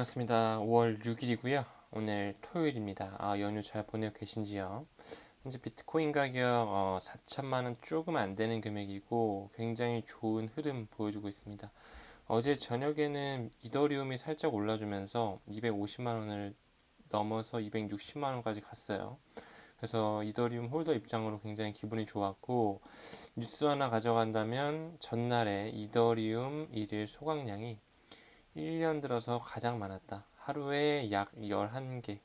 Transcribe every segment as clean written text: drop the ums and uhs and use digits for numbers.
반갑습니다. 5월 6일이고요. 오늘 토요일입니다. 연휴 잘 보내고 계신지요? 현재 비트코인 가격 4천만 원 조금 안 되는 금액이고 굉장히 좋은 흐름 보여주고 있습니다. 어제 저녁에는 이더리움이 살짝 올라주면서 250만 원을 넘어서 260만 원까지 갔어요. 그래서 이더리움 홀더 입장으로 굉장히 기분이 좋았고, 뉴스 하나 가져간다면 전날에 이더리움 일일 소각량이 1년 들어서 가장 많았다. 하루에 약 11개,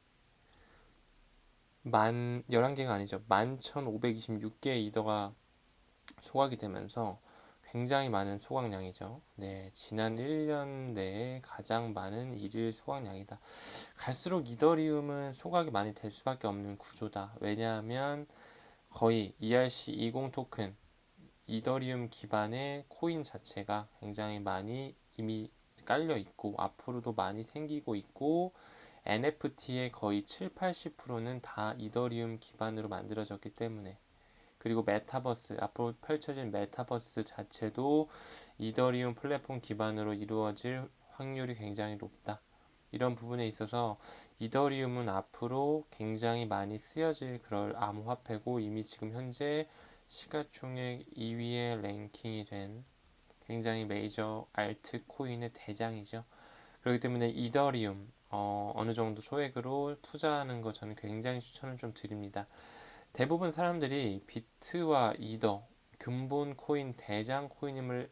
11개가 아니죠. 11,526개의 이더가 소각이 되면서 굉장히 많은 소각량이죠. 네, 지난 1년 내에 가장 많은 일일 소각량이다. 갈수록 이더리움은 소각이 많이 될 수밖에 없는 구조다. 왜냐하면 거의 ERC20 토큰, 이더리움 기반의 코인 자체가 굉장히 많이 이미 깔려 있고 앞으로도 많이 생기고 있고 NFT의 거의 7, 80%는 다 이더리움 기반으로 만들어졌기 때문에, 그리고 메타버스, 앞으로 펼쳐진 메타버스 자체도 이더리움 플랫폼 기반으로 이루어질 확률이 굉장히 높다. 이런 부분에 있어서 이더리움은 앞으로 굉장히 많이 쓰여질 그럴 암호화폐고, 이미 지금 현재 시가총액 2위에 랭킹이 된 굉장히 메이저 알트코인의 대장이죠. 그렇기 때문에 이더리움 어느 정도 소액으로 투자하는 거 저는 굉장히 추천을 좀 드립니다. 대부분 사람들이 비트와 이더, 근본 코인 대장 코인임을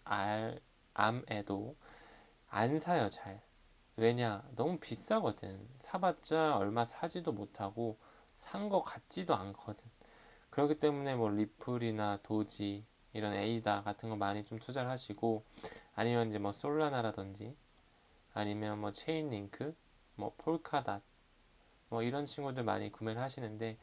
암에도 안 사요, 잘. 왜냐? 너무 비싸거든. 사봤자 얼마 사지도 못하고 산 거 같지도 않거든. 그렇기 때문에 뭐 리플이나 도지, 이런 에이다 같은 거 많이 좀 투자를 하시고, 아니면 이제 뭐 솔라나라든지, 아니면 뭐 체인링크, 뭐 폴카닷, 뭐 이런 친구들 많이 구매를 하시는데,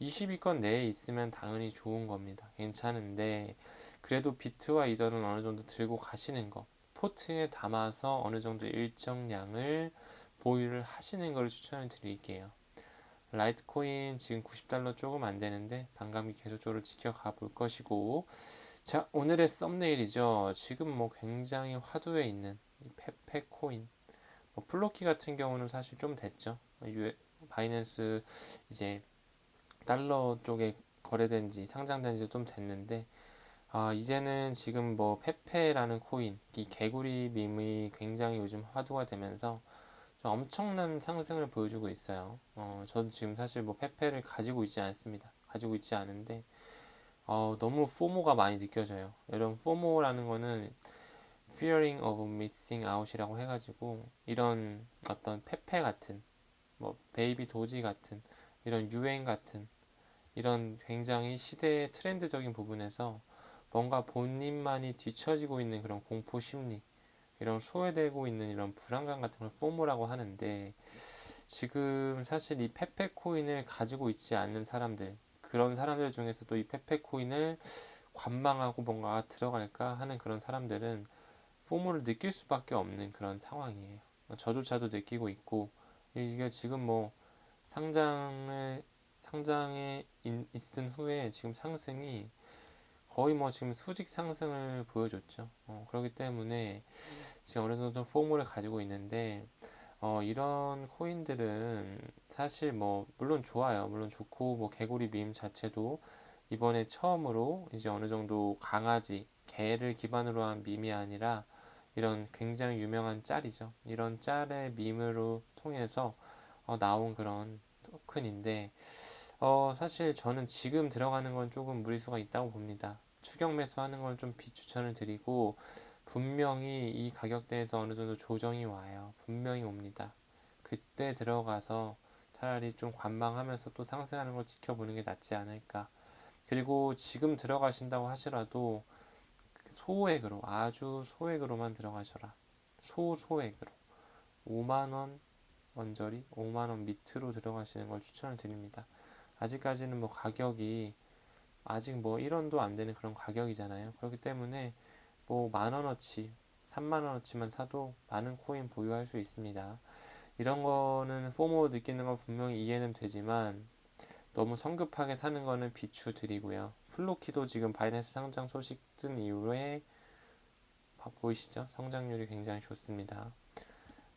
20위권 내에 있으면 당연히 좋은 겁니다. 괜찮은데, 그래도 비트와 이더는 어느 정도 들고 가시는 거, 포트에 담아서 어느 정도 일정량을 보유를 하시는 걸 추천을 드릴게요. 라이트코인 지금 90달러 조금 안 되는데 반감기 계속적으로 지켜가 볼 것이고, 자, 오늘의 썸네일이죠. 지금 뭐 굉장히 화두에 있는 이 페페 코인, 뭐 플로키 같은 경우는 사실 좀 됐죠. 바이낸스 이제 달러 쪽에 거래된 지 상장된 지 좀 됐는데, 이제는 지금 뭐 페페라는 코인, 이 개구리 밈이 굉장히 요즘 화두가 되면서 좀 엄청난 상승을 보여주고 있어요. 저도 지금 사실 뭐 페페를 가지고 있지 않습니다. 가지고 있지 않은데, 너무 포모가 많이 느껴져요. 이런 포모라는 거는 fearing of missing out이라고 해가지고, 이런 어떤 페페 같은, 뭐 베이비 도지 같은, 이런 유행 같은, 이런 굉장히 시대의 트렌드적인 부분에서 뭔가 본인만이 뒤처지고 있는 그런 공포 심리, 이런 소외되고 있는 이런 불안감 같은 걸 포모라고 하는데, 지금 사실 이 페페 코인을 가지고 있지 않는 사람들, 그런 사람들 중에서도 이 페페 코인을 관망하고 뭔가 들어갈까 하는 그런 사람들은 포모를 느낄 수밖에 없는 그런 상황이에요. 저조차도 느끼고 있고, 이게 지금 뭐 상장에 있은 후에 지금 상승이 거의 뭐 지금 수직 상승을 보여줬죠. 그렇기 때문에 지금 어느 정도 포모를 가지고 있는데, 이런 코인들은 사실 뭐 물론 좋아요. 물론 좋고, 뭐 개구리 밈 자체도 이번에 처음으로 이제 어느 정도 강아지, 개를 기반으로 한 밈이 아니라 이런 굉장히 유명한 짤이죠. 이런 짤의 밈으로 통해서 나온 그런 토큰인데, 사실 저는 지금 들어가는 건 조금 무리수가 있다고 봅니다. 추격 매수하는 건 좀 비추천을 드리고, 분명히 이 가격대에서 어느 정도 조정이 와요. 분명히 옵니다. 그때 들어가서 차라리 좀 관망하면서 또 상승하는 걸 지켜보는 게 낫지 않을까. 그리고 지금 들어가신다고 하시라도 소액으로, 아주 소액으로만 들어가셔라. 소소액으로. 5만원 언저리, 5만원 밑으로 들어가시는 걸 추천을 드립니다. 아직까지는 뭐 가격이 아직 뭐 1원도 안 되는 그런 가격이잖아요. 그렇기 때문에 뭐 만원어치, 3만원어치만 사도 많은 코인 보유할 수 있습니다. 이런 거는 포모 느끼는 건 분명히 이해는 되지만 너무 성급하게 사는 거는 비추드리고요. 플로키도 지금 바이낸스 상장 소식 뜬 이후에 보이시죠? 성장률이 굉장히 좋습니다.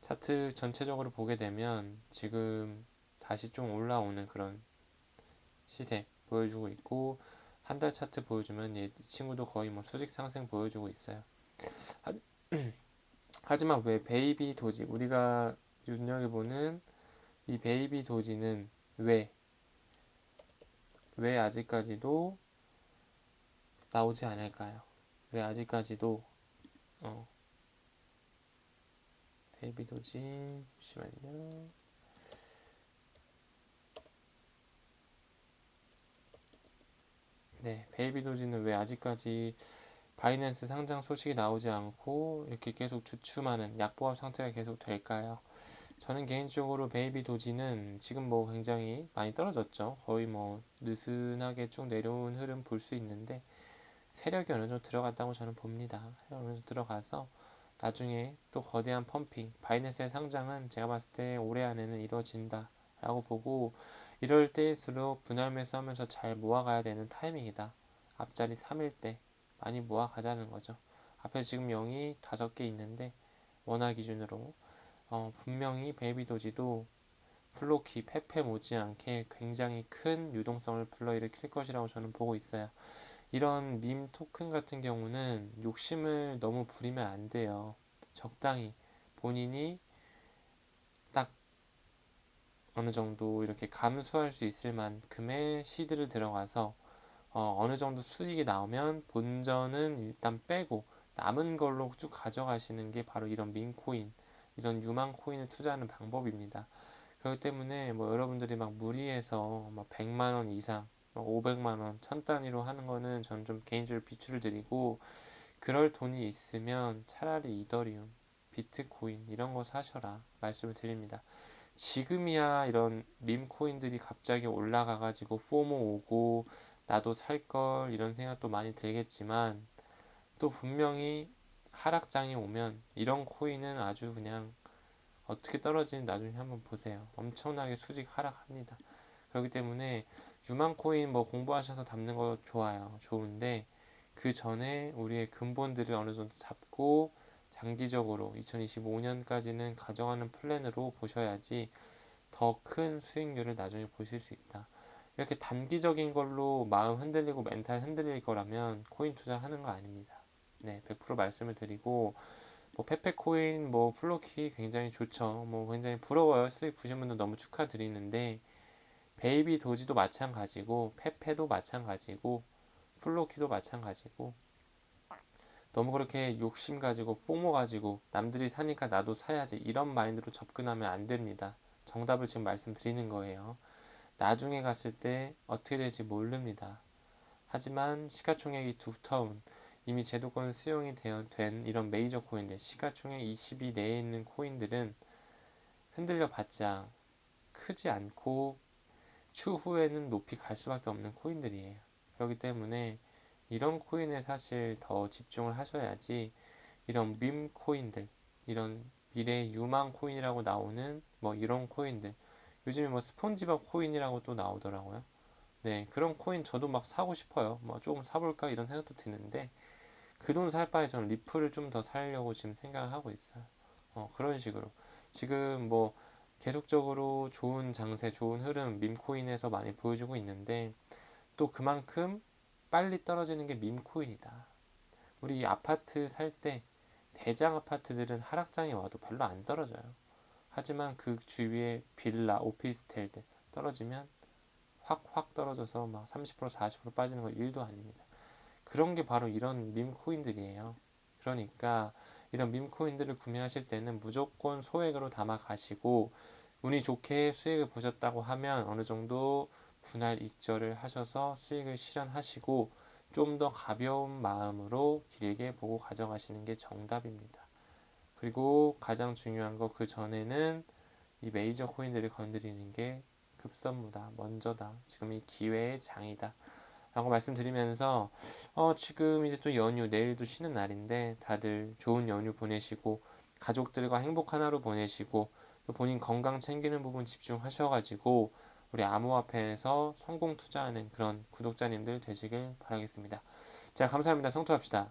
차트 전체적으로 보게 되면 지금 다시 좀 올라오는 그런 시세 보여주고 있고, 한 달 차트 보여주면 이 친구도 거의 뭐 수직 상승 보여주고 있어요. 하지만 왜 베이비 도지, 우리가 눈여겨보는 이 베이비 도지는 왜 아직까지도 나오지 않을까요? 왜 아직까지도 어, 베이비 도지, 잠시만요. 네, 베이비 도지는 왜 아직까지 바이낸스 상장 소식이 나오지 않고 이렇게 계속 주춤하는 약보합 상태가 계속 될까요? 저는 개인적으로 베이비 도지는 지금 뭐 굉장히 많이 떨어졌죠. 거의 뭐 느슨하게 쭉 내려온 흐름 볼 수 있는데, 세력이 어느 정도 들어갔다고 저는 봅니다. 어느 정도 들어가서 나중에 또 거대한 펌핑, 바이낸스의 상장은 제가 봤을 때 올해 안에는 이루어진다 라고 보고, 이럴 때일수록 분할 매수하면서 잘 모아가야 되는 타이밍이다. 앞자리 3일 때 많이 모아가자는 거죠. 앞에 지금 0이 5개 있는데, 원화 기준으로 분명히 베이비 도지도 플로키, 페페 못지않게 굉장히 큰 유동성을 불러일으킬 것이라고 저는 보고 있어요. 이런 밈 토큰 같은 경우는 욕심을 너무 부리면 안 돼요. 적당히 본인이 딱 어느 정도 이렇게 감수할 수 있을 만큼의 시드를 들어가서 어느 정도 수익이 나오면 본전은 일단 빼고 남은 걸로 쭉 가져가시는 게 바로 이런 밈코인, 이런 유망 코인을 투자하는 방법입니다. 그렇기 때문에 뭐 여러분들이 막 무리해서 막 100만 원 이상, 500만 원, 천 단위로 하는 거는 저는 좀 개인적으로 비추를 드리고, 그럴 돈이 있으면 차라리 이더리움, 비트코인 이런 거 사셔라 말씀을 드립니다. 지금이야 이런 밈 코인들이 갑자기 올라가가지고 포모 오고 나도 살 걸 이런 생각도 많이 들겠지만, 또 분명히 하락장이 오면 이런 코인은 아주 그냥 어떻게 떨어지는지 나중에 한번 보세요. 엄청나게 수직 하락합니다. 그렇기 때문에 유망 코인 뭐 공부하셔서 담는 거 좋아요. 좋은데 그 전에 우리의 근본들을 어느 정도 잡고 장기적으로 2025년까지는 가져가는 플랜으로 보셔야지 더 큰 수익률을 나중에 보실 수 있다. 이렇게 단기적인 걸로 마음 흔들리고 멘탈 흔들릴 거라면 코인 투자하는 거 아닙니다. 네, 100% 말씀을 드리고, 뭐 페페코인, 뭐 플로키 굉장히 좋죠. 뭐 굉장히 부러워요. 수익 보신 분들 너무 축하드리는데, 베이비 도지도 마찬가지고 페페도 마찬가지고 플로키도 마찬가지고, 너무 그렇게 욕심 가지고 포모 가지고 남들이 사니까 나도 사야지 이런 마인드로 접근하면 안 됩니다. 정답을 지금 말씀드리는 거예요. 나중에 갔을 때 어떻게 될지 모릅니다. 하지만 시가총액이 두터운, 이미 제도권 수용이 된 이런 메이저 코인들, 시가총액 20위 내에 있는 코인들은 흔들려 봤자 크지 않고 추후에는 높이 갈 수밖에 없는 코인들이에요. 그렇기 때문에 이런 코인에 사실 더 집중을 하셔야지, 이런 밈 코인들, 이런 미래 유망 코인이라고 나오는 뭐 이런 코인들, 요즘에 뭐 스폰지밥 코인이라고 또 나오더라고요. 네, 그런 코인 저도 막 사고 싶어요. 뭐 조금 사볼까 이런 생각도 드는데, 그 돈 살 바에 저는 리플을 좀 더 살려고 지금 생각을 하고 있어요. 그런 식으로 지금 뭐 계속적으로 좋은 장세, 좋은 흐름 밈코인에서 많이 보여주고 있는데, 또 그만큼 빨리 떨어지는 게 밈코인이다. 우리 아파트 살 때 대장 아파트들은 하락장이 와도 별로 안 떨어져요. 하지만 그 주위에 빌라, 오피스텔들 떨어지면 확 떨어져서 막 30% 40% 빠지는 거 일도 아닙니다. 그런 게 바로 이런 밈코인들이에요. 그러니까 이런 밈코인들을 구매하실 때는 무조건 소액으로 담아 가시고, 운이 좋게 수익을 보셨다고 하면 어느 정도 분할 익절을 하셔서 수익을 실현하시고, 좀 더 가벼운 마음으로 길게 보고 가져가시는 게 정답입니다. 그리고 가장 중요한 거, 그 전에는 이 메이저 코인들을 건드리는 게 급선무다, 먼저다, 지금 이 기회의 장이다 라고 말씀드리면서, 지금 이제 또 연휴, 내일도 쉬는 날인데 다들 좋은 연휴 보내시고 가족들과 행복한 하루 보내시고, 또 본인 건강 챙기는 부분 집중하셔가지고 우리 암호화폐에서 성공 투자하는 그런 구독자님들 되시길 바라겠습니다. 자, 감사합니다. 성투합시다.